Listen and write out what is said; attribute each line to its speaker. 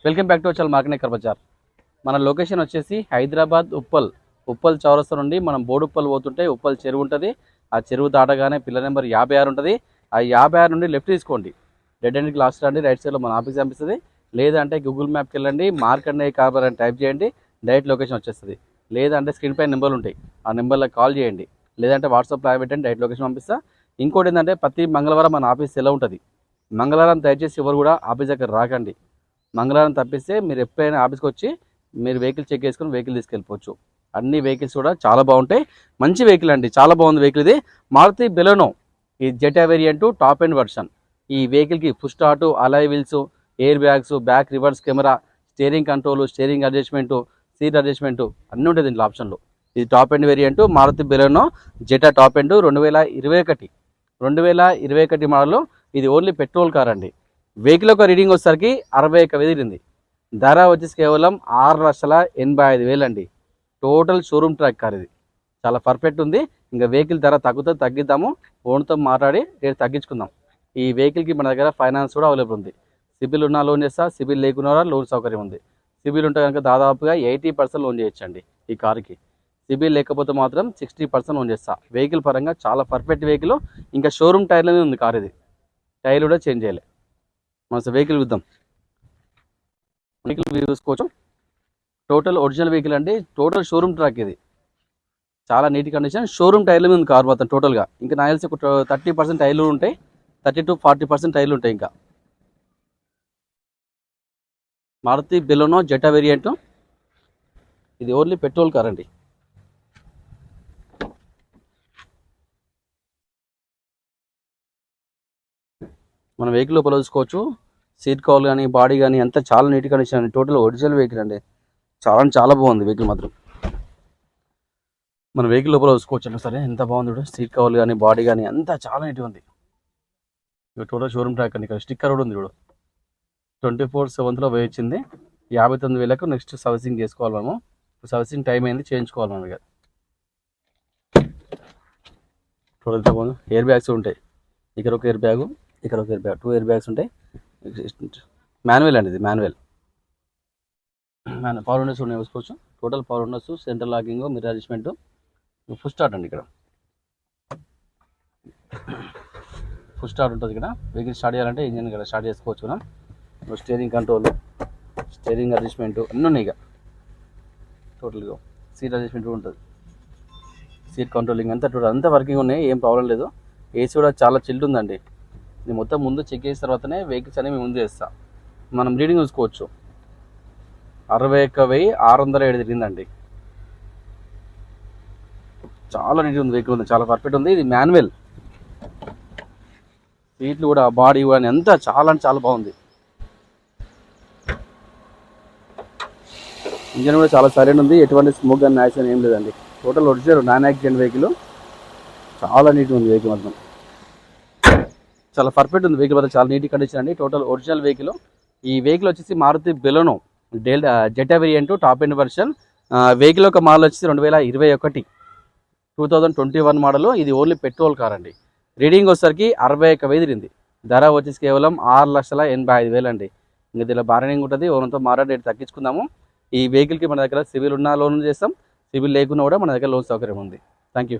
Speaker 1: Welcome back to our market bazaar. మన location వచ్చేసి హైదరాబాద్ ఉప్పల్ చౌరస్తా నుండి మనం బోడుప్పల్ పోతుంటే ఉప్పల్ చెరువు ఉంటుంది. ఆ చెరువు దాటగానే పిల్లర్ నెంబర్ 56 ఉంటుంది. ఆ 56 నుండి లెఫ్ట్ తీసుకోండి. డెడ్ ఎండ్కి లాస్ట్ రండి. రైట్ సైడ్లో మన ఆఫీస్ కనిపిస్తుంది. లేదంటే గూగుల్ మ్యాప్కి వెళ్ళండి, మార్కండే కార్బర్ అని టైప్ చేయండి, డైరెక్ట్ లొకేషన్ వచ్చేస్తుంది. లేదంటే స్క్రీన్ పైన నెంబర్లు ఉంటాయి, ఆ నెంబర్లకు కాల్ చేయండి. లేదంటే వాట్సాప్లో పెట్టండి, డైరెక్ట్ లొకేషన్ పంపిస్తా. ఇంకోటి ఏంటంటే ప్రతి మంగళవారం మన ఆఫీస్ సెలవు ఉంటుంది. మంగళవారం దయచేసి ఎవరు కూడా ఆఫీస్ దగ్గర రాకండి. మంగళవారం తప్పిస్తే మీరు ఎప్పుడైనా ఆఫీస్కి వచ్చి మీరు వెహికల్ చెక్ చేసుకుని వెహికల్ తీసుకెళ్ళిపోవచ్చు. అన్ని వెహికల్స్ కూడా చాలా బాగుంటాయి. మంచి వెహికల్ అండి, చాలా బాగుంది వెహికల్. ఇది మారుతి బెలెనో, ఈ Zeta variant top end version. ఈ వెహికల్కి full start, alloy wheels, air bags, back reverse camera, steering control, steering adjustment, seat adjustment అన్నీ ఉంటుంది దీంట్లో ఆప్షన్లో. ఇది top end variant Maruti Baleno Zeta top end 2021 model. ఇది ఓన్లీ పెట్రోల్ కార్ అండి. Vehicle యొక్క రీడింగ్ వచ్చేసరికి 61,000 తిరిగింది. ధర వచ్చేసి కేవలం 6,85,000 అండి. టోటల్ షోరూమ్ ట్రాక్ కార్ ఇది. చాలా పర్ఫెక్ట్ ఉంది. ఇంకా వెహికల్ ధర తగ్గిద్దాము, ఓన్తో మాట్లాడి రేటు తగ్గించుకుందాం. ఈ వెహికల్కి మన దగ్గర ఫైనాన్స్ కూడా అవైలబుల్ ఉంది. సిబిల్ ఉన్నా లోన్ చేస్తా, సిబిల్ లేకున్నా లోన్ సౌకర్యం ఉంది. సిబిల్ ఉంటే కనుక దాదాపుగా 80% లోన్ చేయొచ్చండి ఈ కార్కి. సిబిల్ లేకపోతే మాత్రం 60% లోన్ చేస్తా. వెహికల్ పరంగా చాలా పర్ఫెక్ట్ వెహికల్. ఇంకా షోరూమ్ టైర్లోనే ఉంది కార్ ఇది. టైర్లు కూడా చేంజ్ చేయలే. మన వెహికల్ చూద్దాం. వెహికల్ చూసుకోవచ్చు. టోటల్ ఒరిజినల్ వెహికల్ అండి. టోటల్ షోరూమ్ ట్రాక్ ఇది. చాలా నీట్ కండిషన్. షోరూమ్ టైర్ల మీద ఉంది కార్ మొత్తం టోటల్గా. ఇంకా నాకు తెలిసి ఒక 30% టైర్లు ఉంటాయి, 30 to 40% టైర్లు ఉంటాయి. ఇంకా మారుతి బెలెనో జెటా వేరియంట్. ఇది ఓన్లీ పెట్రోల్ కార్ అండి. మన వెహికల్ లోపల చూసుకోవచ్చు. సీట్ కవర్ కానీ బాడీ కానీ అంతా చాలా నీట్ కండిషన్ అండి. టోటల్ ఒరిజినల్ వెహికల్ అండి. చాలా బాగుంది వెహికల్ మాత్రం. మన వెహికల్ లోపల చూసుకోవచ్చు సరే ఎంత బాగుంది. సీట్ కవర్ కానీ బాడీ కానీ అంతా చాలా నీట్గా ఉంది. టోటల్ షోరూమ్ ట్రాక్ అండి. ఇక్కడ స్టిక్కర్ కూడా ఉంది చూడు. 24/7 వేయించింది. 59,000కు నెక్స్ట్ సర్వీసింగ్ చేసుకోవాలి మనము. సర్వీసింగ్ టైం అయింది, చేయించుకోవాలి మనం. ఇక టోటల్ ఎంత బాగుంది. ఎయిర్ బ్యాగ్స్ ఉంటాయి. ఇక్కడ ఒక ఎయిర్ బ్యాగు, ఇక్కడ ఒక ఎయిర్ బ్యాగ్, 2 ఎయిర్ బ్యాగ్స్ ఉంటాయి. మాన్యువల్ అండి. ఇది మాన్యువల్ పవర్ విండోస్ ఉన్నాయి చూసుకోవచ్చు. Total power Windows, central locking, mirror adjustment, full start అండి. ఇక్కడ ఫుల్ స్టార్ట్ ఉంటుంది. ఇక్కడ వెహికల్ స్టార్ట్ చేయాలంటే ఇంజిన్ ఇక్కడ స్టార్ట్ చేసుకోవచ్చు మనం. స్టీరింగ్ కంట్రోల్, స్టీరింగ్ అడ్జస్ట్మెంట్ అన్నీ ఉన్నాయి. ఇక టోటల్గా సీట్ అడ్జస్ట్మెంట్ ఉంటుంది, సీట్ కంట్రోలింగ్ అంతా టోటల్ అంతా వర్కింగ్ ఉన్నాయి. ఏం ప్రాబ్లం లేదు. ఏసీ కూడా చాలా చిల్డ్ ఉందండి. నేను మొత్తం ముందు చెక్ చేసిన తర్వాతనే వెహికల్స్ అనేవి ముందు చేస్తాను. మనం రీడింగ్ చూసుకోవచ్చు. 61,607 తిరిగిందండి. చాలా నీట్గా ఉంది వెహికల్. ఉంది చాలా పర్ఫెక్ట్ ఉంది. ఇది మాన్యువల్. సీట్లు కూడా, బాడీ కూడా అంతా చాలా బాగుంది. ఇంజన్ కూడా చాలా సరైన ఉంది. ఎటువంటి స్మోక్ కానీ యాక్సిడెంట్ ఏం లేదండి. Total original non accident vehicle. చాలా నీట్గా ఉంది వెహికల్ మొత్తం. చాలా పర్ఫెక్ట్ ఉంది వెహికల్ మాత్రం. చాలా నీట్ కండిషన్ అండి. Total original vehicle. ఈ వెహికల్ వచ్చేసి Maruti Baleno Zeta variant top end version. Vehicle యొక్క మోడల్ వచ్చేసి 2021 మోడల్. ఇది ఓన్లీ పెట్రోల్ కార్ అండి. రీడింగ్ వచ్చేసరికి 61,000 తిరిగింది. ధర వచ్చేసి కేవలం 6,85,000 అండి. ఇంకా దీనిలో బార్గెనింగ్ ఉంటుంది. ఓన్తో మాట్లాడి రేటు తగ్గించుకుందాము. ఈ వెహికల్కి మన దగ్గర సివిల్ ఉన్నా లోన్ చేస్తాం, సివిల్ లేకున్నా కూడా మన దగ్గర లోన్ సౌకర్యం ఉంది. Thank you.